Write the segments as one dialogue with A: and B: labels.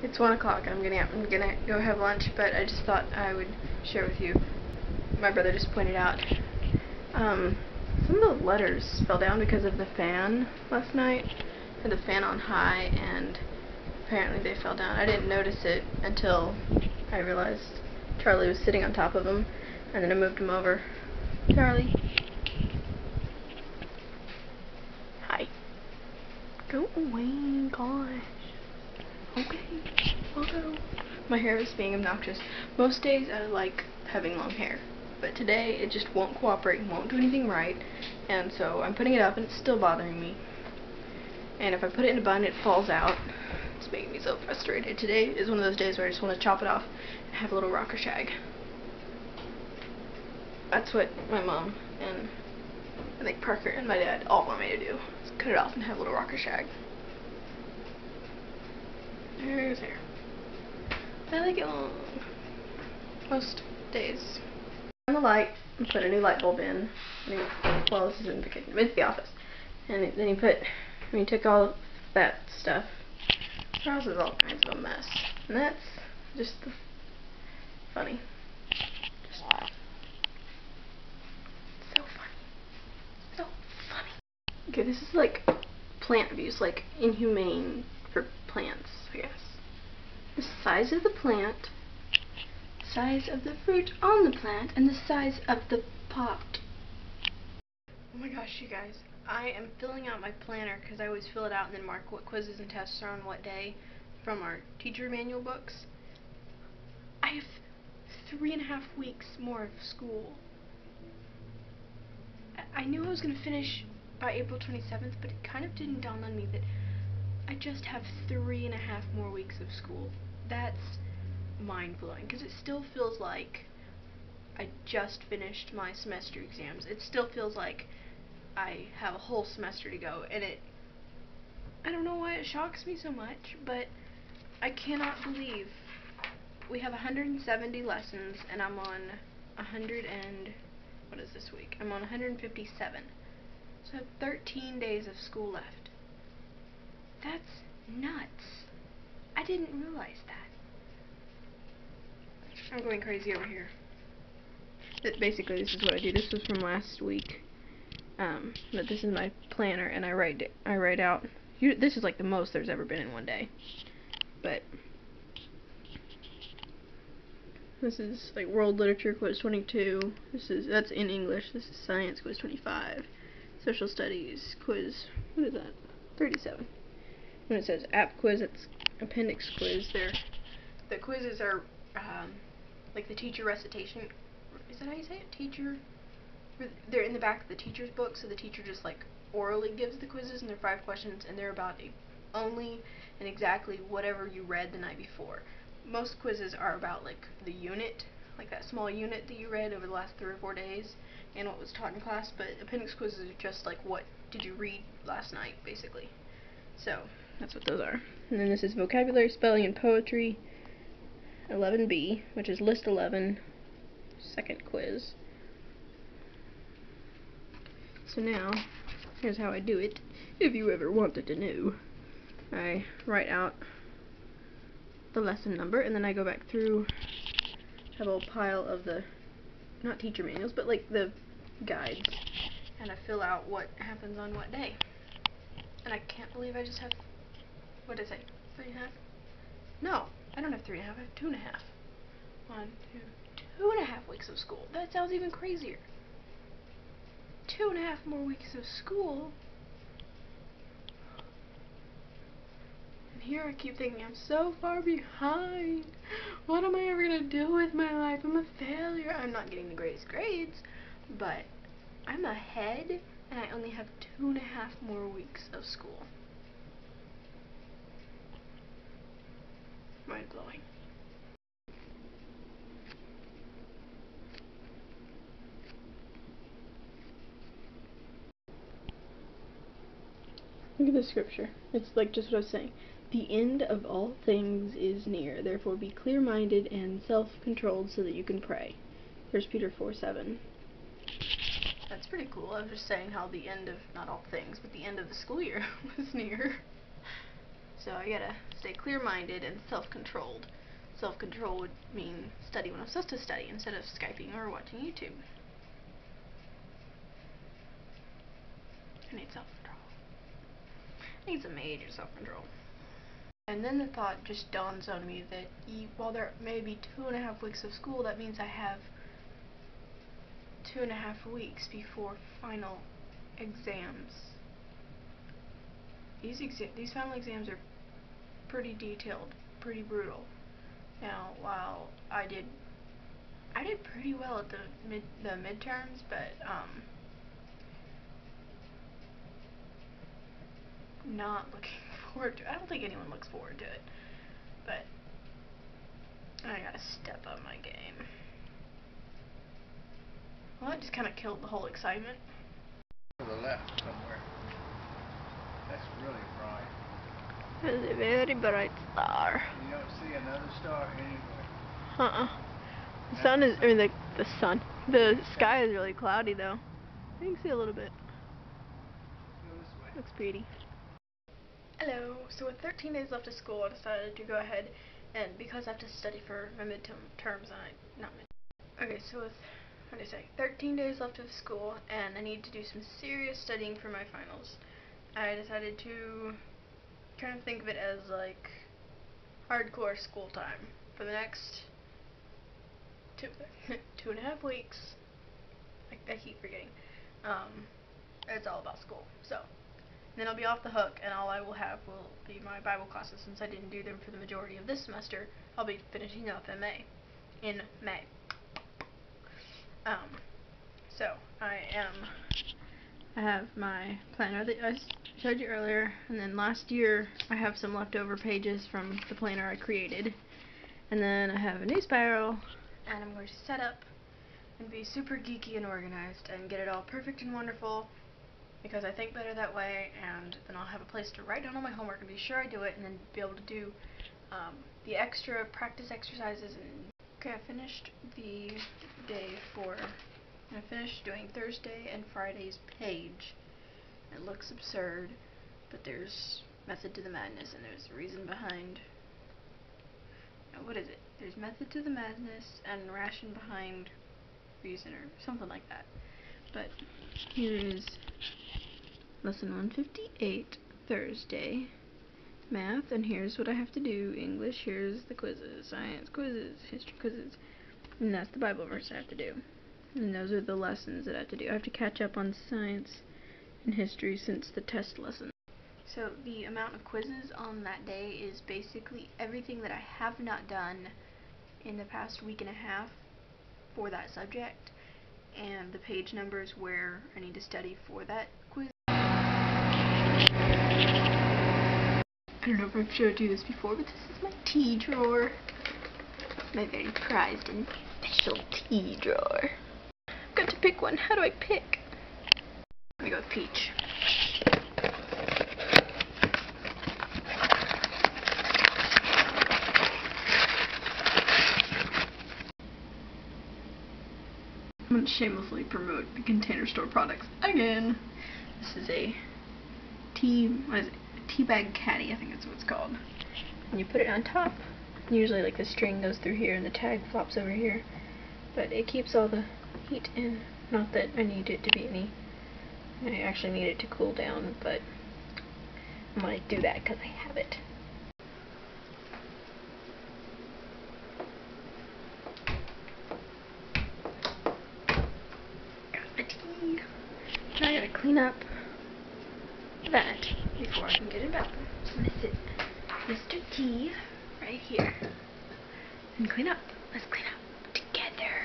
A: It's 1 o'clock. I'm gonna go have lunch, but I just thought I would share with you. My brother just pointed out some of the letters fell down because of the fan last night. I had the fan on high, and apparently they fell down. I didn't notice it until I realized Charlie was sitting on top of them, and then I moved him over. Charlie. Hi. Go away, gosh. Okay, I'll go. My hair is being obnoxious. Most days I like having long hair, but today it just won't cooperate and won't do anything right, and so I'm putting it up and it's still bothering me. And if I put it in a bun, it falls out. It's making me so frustrated. Today is one of those days where I just want to chop it off and have a little rocker shag. That's what my mom and I think Parker and my dad all want me to do, is cut it off and have a little rocker shag. There's hair. I like it long. Most days. On the light, and put a new light bulb in. Well, this isn't the kitchen, it's the office. And then you took all that stuff. The house is all kinds of a mess. And that's just funny. Just so funny. So funny. Okay, this is like plant abuse, like inhumane for plants, I guess. The size of the plant, size of the fruit on the plant, and the size of the pot. Oh my gosh, you guys. I am filling out my planner because I always fill it out and then mark what quizzes and tests are on what day from our teacher manual books. I have 3.5 weeks more of school. I knew I was going to finish by April 27th, but it kind of didn't dawn on me that I just have 3.5 more weeks of school. That's mind-blowing, because it still feels like I just finished my semester exams. It still feels like I have a whole semester to go, and I don't know why it shocks me so much, but I cannot believe we have 170 lessons, and I'm on 100 and, what is this week? I'm on 157. So I have 13 days of school left. That's nuts. I didn't realize that. I'm going crazy over here. Basically, this is what I do. This was from last week. But this is my planner, and I write out. This is like the most there's ever been in one day. But this is like world literature quiz 22. That's in English. This is science quiz 25. Social studies quiz. What is that? 37. When it says app quiz, it's appendix quiz. The quizzes are like the teacher recitation. Is that how you say it? Teacher. They're in the back of the teacher's book, so the teacher just like orally gives the quizzes, and they're 5 questions, and they're about only and exactly whatever you read the night before. Most quizzes are about like the unit, like that small unit that you read over the last 3 or 4 days, and what was taught in class. But appendix quizzes are just like what did you read last night, basically. So that's what those are. And then this is vocabulary, spelling, and poetry. 11B, which is list 11, second quiz. So now, here's how I do it, if you ever wanted to know. I write out the lesson number, and then I go back through, have a little pile of the, not teacher manuals, but like the guides, and I fill out what happens on what day. And I can't believe I just have, what did I say, 3.5? No, I don't have 3.5, I have 2.5. 1, 2, 2.5 weeks of school. That sounds even crazier. 2.5 more weeks of school. And here I keep thinking, I'm so far behind. What am I ever gonna do with my life? I'm a failure. I'm not getting the greatest grades, but I'm ahead, and I only have 2.5 more weeks of school. Mind blowing. Look at the scripture. It's like just what I was saying. The end of all things is near. Therefore be clear-minded and self-controlled so that you can pray. 1 Peter 4:7. That's pretty cool. I was just saying how the end of, not all things, but the end of the school year was near. So I gotta stay clear-minded and self-controlled. Self-control would mean study when I'm supposed to study instead of Skyping or watching YouTube. I need self-control. I need some major self-control. And then the thought just dawns on me that while there may be 2.5 weeks of school, that means I have 2.5 weeks before final exams. These final exams are pretty detailed, pretty brutal. Now, while I did pretty well at the midterms, but not looking forward to it. I don't think anyone looks forward to it, but I gotta step up my game. Well, it just kind of killed the whole excitement.
B: To the left somewhere. That's really bright.
A: It's a very bright star.
B: You don't see another star anywhere.
A: The sun is, or the sun. The sky is really cloudy though. You can see a little bit.
B: Go this way.
A: Looks pretty. Hello. So with 13 days left of school, I decided to go ahead and because I have to study for my midterms, Okay, so with 13 days left of school, and I need to do some serious studying for my finals. I decided to kind of think of it as like hardcore school time for the next 2.5 weeks. I keep forgetting. It's all about school. So then I'll be off the hook, and all I will have will be my Bible classes. Since I didn't do them for the majority of this semester, I'll be finishing up in May. So I have my planner that I showed you earlier, and then last year I have some leftover pages from the planner I created, and then I have a new spiral, and I'm going to set up and be super geeky and organized and get it all perfect and wonderful, because I think better that way, and then I'll have a place to write down all my homework and be sure I do it, and then be able to do the extra practice exercises. And okay, I finished the day I finished doing Thursday and Friday's page. It looks absurd, but there's method to the madness, and there's a reason behind. What is it? There's method to the madness and ration behind reason, or something like that. But here is lesson 158, Thursday, math, and here's what I have to do. English, here's the quizzes, science quizzes, history quizzes, and that's the Bible verse I have to do. And those are the lessons that I have to do. I have to catch up on science and history since the test lesson. So the amount of quizzes on that day is basically everything that I have not done in the past week and a half for that subject, and the page numbers where I need to study for that quiz. I don't know if I've showed you this before, but this is my tea drawer. My very prized and special tea drawer. I've got to pick one. How do I pick? Let me go with peach. I'm going to shamelessly promote the Container Store products again. This is a tea bag caddy, I think that's what it's called. And you put it on top. Usually like the string goes through here and the tag flops over here. But it keeps all the heat in. Not that I need it to be any. I actually need it to cool down, but I'm going to do that because I have it. Now I gotta clean up that before I can get in bed. So I'm gonna sit Mr. T right here and clean up. Let's clean up together.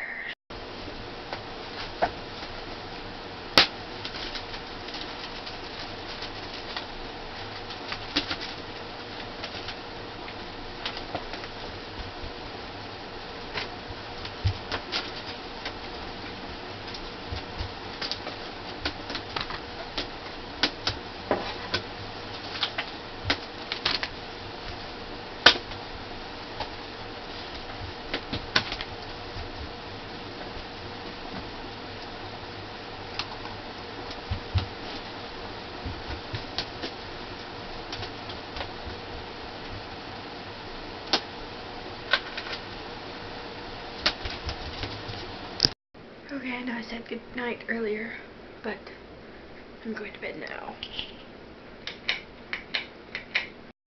A: Okay, I know I said good night earlier, but I'm going to bed now.